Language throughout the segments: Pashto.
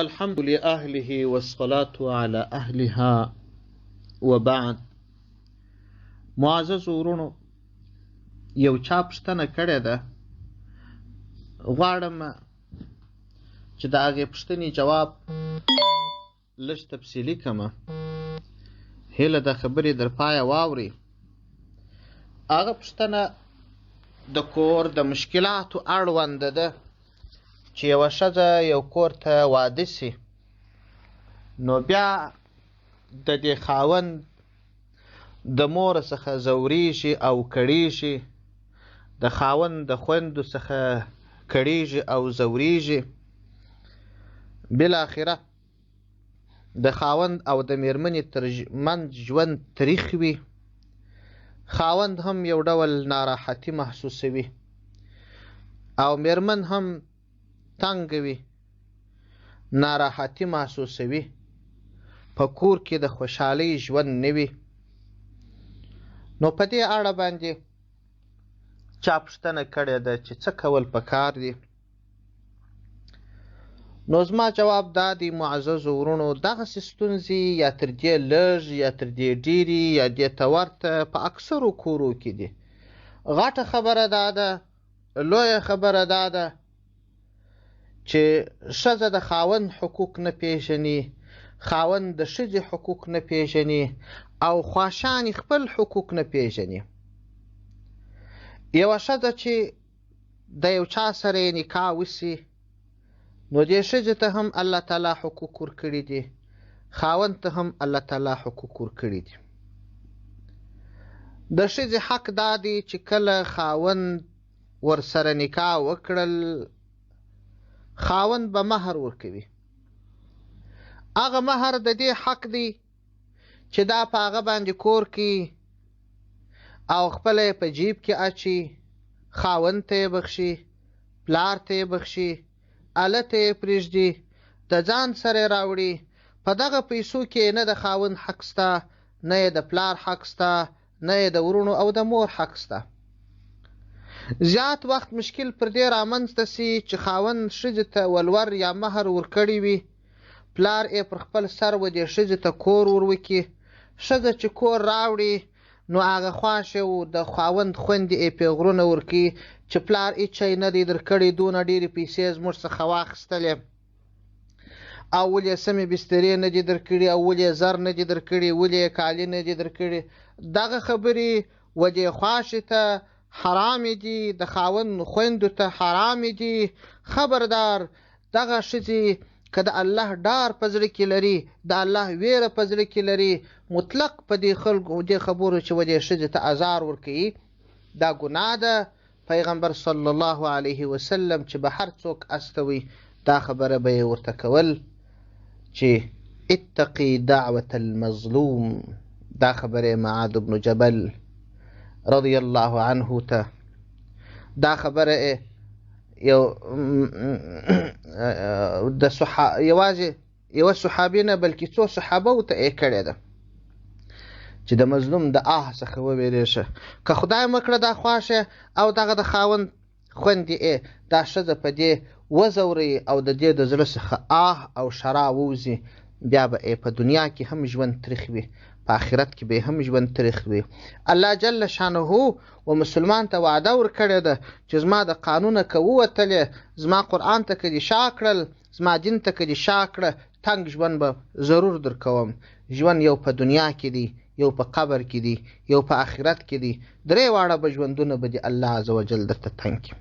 الحمد لأهله والصلاة على أهلها وبعد. معزز ورونو، یو چا پوښتنه کړې ده، غواړم چې د هغې پوښتنې جواب لږ تفصیلي کړمه. هیله د خبرې در پایه واورئ. هغه پوښتنه د کور د مشکلاتو اړوند ده چې یوه ښځه یو کور ته واده سي، نو بیا د دې خاوند د مور څخه ځورېږي او کړېږي، د خاوند د خویندو څخه کړېږي او ځورېږي. بالاخره د خاوند او د میرمنې ترمنځ ژوند تریخ وي. خاوند هم یو ډول ناراحتي محسوسوي او میرمن هم تنګ وي، ناراحتي محسوسوي. په کور کې د خوشحالۍ ژوند نه وي. نو په دې اړه باندې چا پوښتنه کړې ده چې څه کول پکار دي. نو زما جواب دا دی، معززو ورونو، دغسې ستونزې یا تر دې لږ یا تر دې ډېرې یا دې ته ورته په اکثرو کورو کې دي. غټه خبره دا ده، لویه خبره دا ده چې ښځه د خاوند حقوق نه پیژني، خاوند د ښځې حقوق نه پیژني او خواښانې خپل حقوق نه پیژني. یوه ښځه چې د یو چا سره یې نکاح وسي، نو دې ښځې ته هم الله تعالی حقوق ورکړي دي، خاوند ته هم الله تعالی حقوق ورکړي دي. د ښځې حق دا دی چې کله خاوند ورسره نکاح وکړل، خاوند به مهر ورکوي. هغه مهر د دې حق دی چې دا په هغه باندې کور کې او خپله یې په جیب کې اچي، خاوند ته یې بخشي، پلار ته یې بخشي، اله ته یې پرېږدي، د ځان سره یې راوړي. په دغه پیسو کې نه د خاوند حق سته، نه یې د پلار حق سته، نه یې د ورونو او د مور حق سته. زیات وخت مشکل پر دې رامنځته سي چې خاوند ښځې ته ولور یا مهر ورکړی وي، پلار یې پر خپل سر و دې ښځې ته کور وروکي. ښځه چې کور راوړي، نو هغه خواښې و د خاوند خویندې یې پیغورونه ورکوي چې پلار هېڅ شی نه دی درکړی، دونه ډېرې پیسې زموږ څخه واخیستلې، او ولې سمې بسترې نه دي درکړي، او ولې زر نه دي درکړي، ولې کالي نه دي درکړي. دغه خبرې و دې خواښې ته حرامې دي، د خاوند خویندو ته حرامې دي. خبردار، دغه ښځې که د الله ډار په زړه کې لري، د الله ویره په زړه کې لري، مطلق په دې خلکو دې خبرو چې و دې ښځې ته ازار ورکوي، دا ګناه ده. پیغمبر صلی الله علیه وسلم چې به هر څوک استوي، دا خبره به یې ورته کول چې اتقي دعوة المظلوم. دا خبره معاذ بن جبل رضی الله عنه ته، دا خبره یو د یوازې یوه صحابي نه بلکې څو صحابو ته یې کړې ده چې د مظلوم د آه څخه وویرېږه. که خدای مکړه دا خواښې او دغه د خاوند خویندې دا ښځه په دې وځوروي او د دې د زړه څخه آه او شرا ووځي، بیا به په دنیا کې هم ژوند تریخ وي، په آخرت کې به هم ژوند تریخ وي. الله جل شانه و مسلمان ته وعده ورکړې ده چې زما د قانونه که ووتلې، زما قرآن ته که دې شا کړل، زما دین ته که دې شا کړه، تنګ ژوند به ضرور در کوم. ژوند یو په دنیا کې دی، یو په قبر کې دی، یو په آخرت کې دی. درې واړه به ژوندونه به دې الله عز وجل درته تنګ کړي.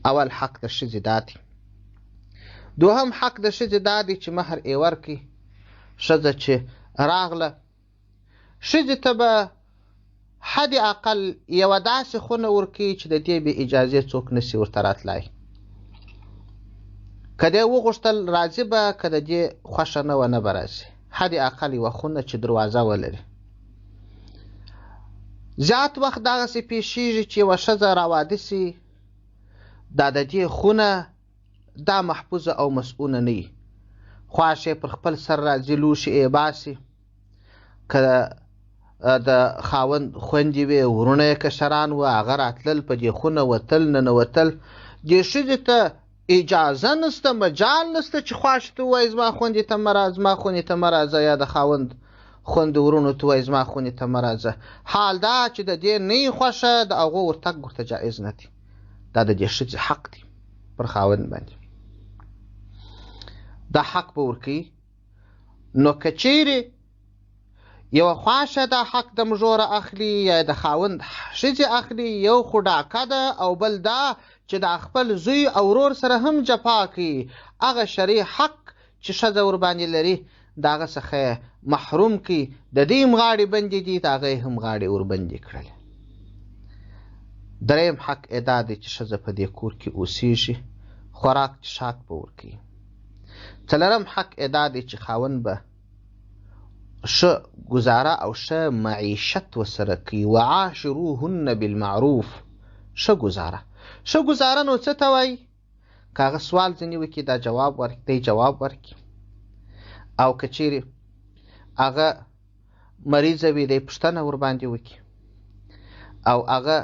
اول حق د ښځې دا دی. دوهم حق د ښځې دا دی چې مهر یې ورکړي. ښځه چې راغله، ښځې ته به حد اقل یوه داسې خونه ورکوي چې د دې بې اجازې څوک نسي ورته راتلی. که دې وغوښتل راځي به، که د دې خوښه نه وه نه به راځي. حد اقل یوه خونه چې دروازه ولري. زیات وخت دغسې پیښیږي چې یوه ښځه راواده سي، دا د دې خونه دا محفوظه او مسؤونه نه وي. خواښې پر خپل سر راځي، لوښي یې باسي، که د خاوند خویندې وې، ورونه یې کشران وه، هغه راتلل، په دې خونه وتل، ننوتل. دې ښځې ته اجازه نسته، مجال نسته چې خواشي ته ووایي زما خوندې ته مه راځه، زما خونې ته مه راځه، یا د خاوند خوند ورونو ته وایي زما خونې ته مه راځه. حال دا چې د دې نه یې خوښه د هغو ورتګ ورته جایز نه دی. دا د دې ښځې حق دی پر خاوند باندې. دا حق به ورکوي. نو که چیرې یوه خواشه دا حق د مژوره اخلي یا د خاوند ښځې اخلي، یو خو ډاکه ده او بل دا چې د خپل زوی او ورور سره هم جفا کوي، هغه شرعي حق چې ښځه ورباندې لري د هغه څخه محروم کړي. د دې هم غاړې بندې دي، د هغې هم غاړې وربندې کړلې. دریم حق یې دا دی چې ښځه په دې کور کې اوسېږي، خوراک څښاک به ورکوي. څلورم حق یې دا دی چې خاوند به ښه ګزاره او ښه معیشت ورسره کوي. وعاشروهن بالمعروف. ښه ګزاره. ښه ګزاره نو څه ته وایي؟ که هغه سوال ځینې وکړي دا جواب ورکړي، دی جواب ورکړي. او که چیرې هغه مریضه وي دی پوښتنه ورباندې وکړي، او هغه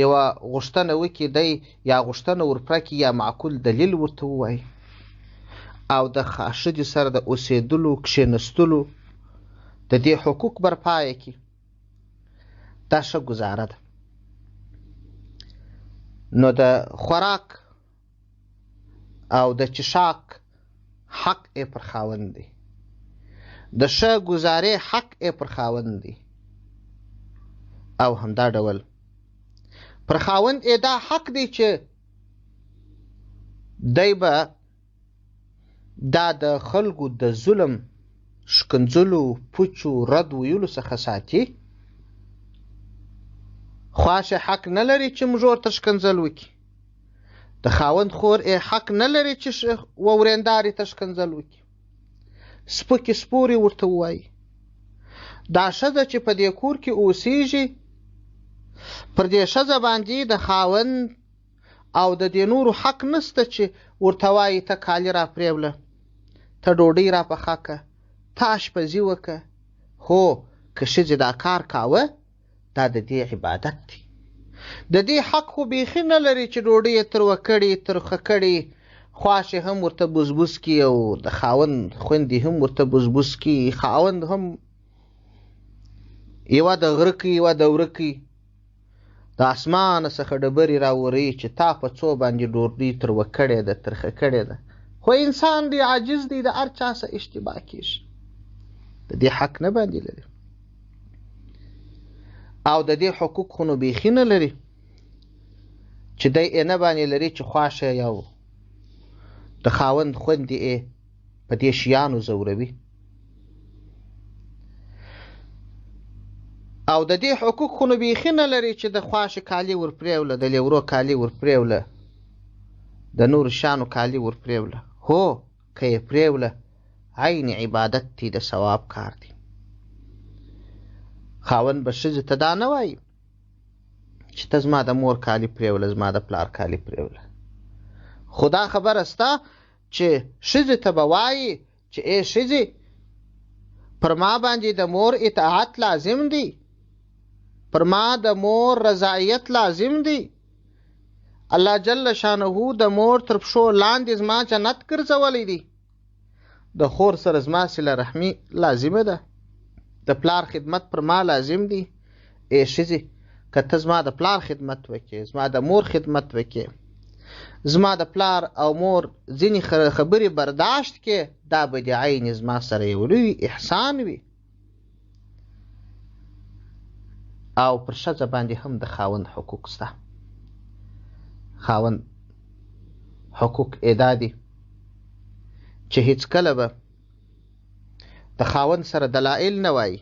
یوه غوښتنه وکړي دی یا غوښتنه ورپوره کړي یا معقول دلیل ورته ووایي، او د ښځې سره د اوسېدلو کښېنستلو د دې حقوق برپا یې کړي. دا ښه ګزاره ده. نو د خوراک او د چښاک حق یې پر خاوند دی. د ښه ګزارې حق یې پر خاوند دی. او همدا ډول پر خاوند یې دا حق دی چې دی به دا د خلکو د ظلم، ښکنځلو، پوچو، رد ویلو څخه ساتي. خواښې حق نه لري چې مژور ته ښکنځل وکړي. د خاوند خور یې حق نه لري چې ورېندارې ته ښکنځل وکړي، سپکې سپورې ورته ووایي. دا ښځه چې په دې کور کې اوسېږي، پر دې ښځه باندې د خاوند او د دې نورو حق نسته چې ورته وایي ته کالي را پرېوله، ته ډوډۍ را پخه که، ته اشپزي وکړه. هو که ښځې دا کار کاوه دا د دې عبادت دی. د دې حق خو بیخي نه لري چې ډوډۍ یې تروه کړي، ترخه کړي، خواښې هم ورته بوزبوز کړي او د خاوند خویندې هم ورته بوزبوز کړي، خاوند هم یوه د غره کوي یوه د وره کوي، د اسمانه څخه ډبرې راوري چې تا په څو باندې ډوډۍ تروه کړې ده، ترخه کړې ده. خو انسان دی، عاجز دی، د هر چا څه اشتباه کېږي. د دې حق نه باندې لري. او د دې حقوق خو نو بیخي نه لري چې دی یې نه باندې لري چې خواښه یو د خاوند خویندې یې په دې شیانو ځوروي. او د دې حقوق خو نو بیخي نه لري چې د خواښې کالي ورپرېوله، د لیورو کالي ورپرېوله، د نورو شیانو کالي ورپرېوله. هو که یې پرېوله عین عبادت دی، د ثواب کار دی. خاوند به ښځې ته دا نه وایي چې ته زما د مور کالي پرېوله، زما د پلار کالي پرېوله. خو دا خبره سته چې ښځې ته به وایي چې ای ښځې، پر ما باندې د مور اطاعت لازم دی، پر ما د مور رضایت لازم دی. الله جل شانه د مور تر پښو لاندې زما جنت ګرځولی دی. د خور سره زما صله رحمي لازمه ده. د پلار خدمت پر ما لازم دی. ای ښځې، که ته زما د پلار خدمت وکړې، زما د مور خدمت وکړې، زما د پلار او مور ځینې خبرې برداشت کې، دا به د عین زما سره یو لوی احسان وي. او پر ښځه باندې هم د خاوند حقوق سته. خاوند حقوق یې دا دي چې هیڅکله به د خاوند سره دلایل نه وایي.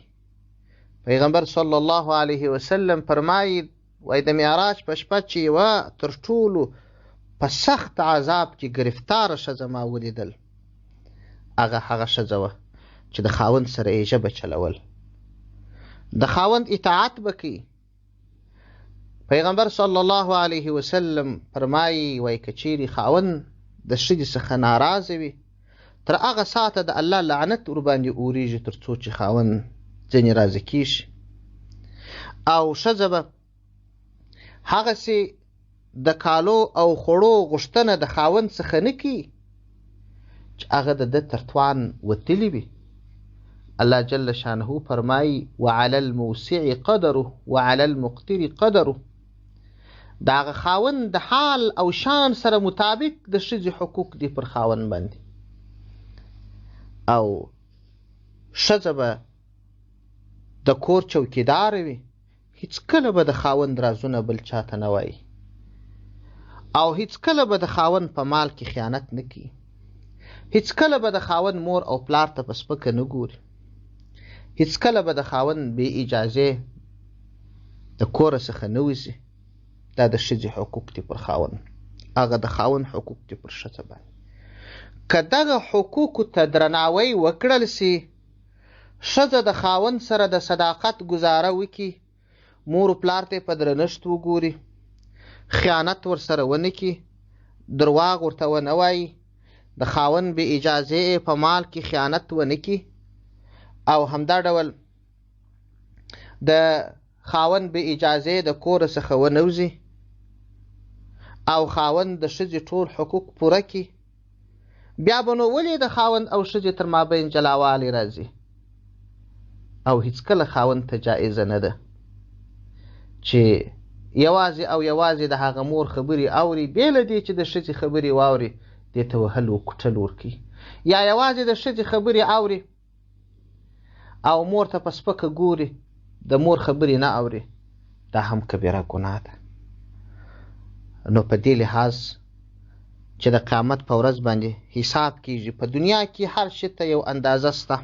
پیغمبر صلی الله علیه وسلم فرمایي، وایي د معراج په شپه چې یوه تر ټولو په سخت عذاب کې گرفتاره ښځه ما ولیدل، هغه ښځه وه چې د خاوند سره یې ژبه چلول، د خاوند اطاعت به کوي. پیغمبر صلی الله علیه وسلم فرمایي، وایي که چیرې خاوند د ښځې څخه ناراضه وي، تر هغه ساعته د الله لعنت ورباندې اورېږي تر څو چې خاوند ځینې راضي کېږي. او ښځه به هغسې د کالو او خوړو غوښتنه د خاوند څخه نه کوي چې هغه د ده تر توان وتلی وي. الله جل شانه فرمایي وعلى الموسع قدره وعلى المقتر قدره. د هغه خاوند د حال او شان سره مطابق د ښځې حقوق دي پر خاوند باندې. او ښځه به د کور چوکیدار وي، هیڅکله به د خاوند رازونه بل چاته نه وایي، او هیڅکله به د خاوند په مال کې خیانت نه کوي، هیڅکله به د خاوند مور او پلار ته په سپکه نه ګوري، هیڅکله به د خاوند بې اجازې د کوره څخه نه وځي. دا د ښځې حقوق دي پر خاوند، هغه د خاوند حقوق دي پر ښځه باندې. که دغه حقوقو ته درناوی وکړل سي، ښځه د خاوند سره د صداقت ګزاره وکړي، مور و پلار ته په درنښت وګوري، خیانت ورسره ونه کړي، درواغ ورته ونه وایي، د خاوند بې اجازې په مال کې خیانت ونه کړي، او همدا ډول د خاوند بې اجازې د کوره څخه ونه وځي، او خاوند د ښځې ټول حقوق پوره کړي، بیا به نو ولې د خاوند او ښځې تر مابین جلاوالی راځي؟ او هیڅکله خاوند ته جایزه نه ده چې یوازې او یوازې د هغه مور خبرې اوري، بې له دې چې د ښځې خبرې واوري دې ته وهل و کوټل ورکوي، یا یوازې د ښځې خبرې اوري او مور ته په سپکه ګوري، د مور خبرې نه اوري، دا هم کبیره ګناه ده. نو په دې لحاظ چې د قیامت په ورځ باندې حساب کیږي، په دنیا کې هر شي ته یو اندازه سته.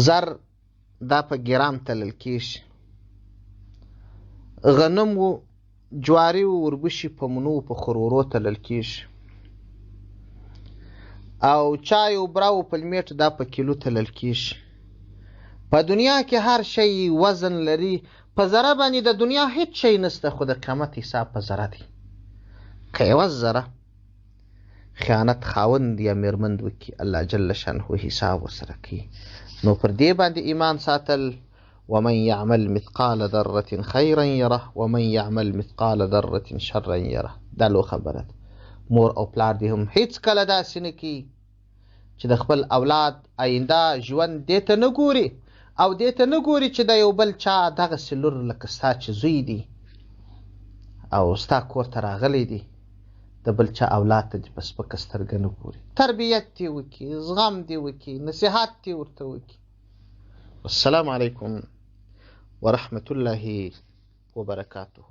زر دا په ګرام تلل کیږي، غنم و جواري و وربشي په منو په خرورو تلل کیږي، او چای و بره و پلمېټ دا په کیلو تلل کیږي. په دنیا کې هر شی وزن لري، په ذره باندې د دنیا هیڅ شی نسته، خو د قیامت حساب په ذره دی. که یوه ذره خیانت خاوند یا میرمند وکړي، الله جل شانه حساب ورسره کوي. نو پر دې باندې ایمان ساتل، ومن يعمل مثقال ذرة خيرا يره ومن يعمل مثقال ذرة شرا يره. دا لو خبره ده. مور او پلار دې هم هیڅ کله داسې نه کوي چې د خپل اولاد آینده ژوند دې ته نه ګوري، او دې ته نه ګوري چې د یو بل چا دغسې لور لکه ستا چې زوی دی او ستا کور ته راغلی دی، د بل چا اولاد ته دې په سپکه سترګه نه ګوري. تربیت دې وکړي، زغم دې وکړي، نصیحت دې ورته وکړي. والسلام علیکم ورحمة الله وبرکاته.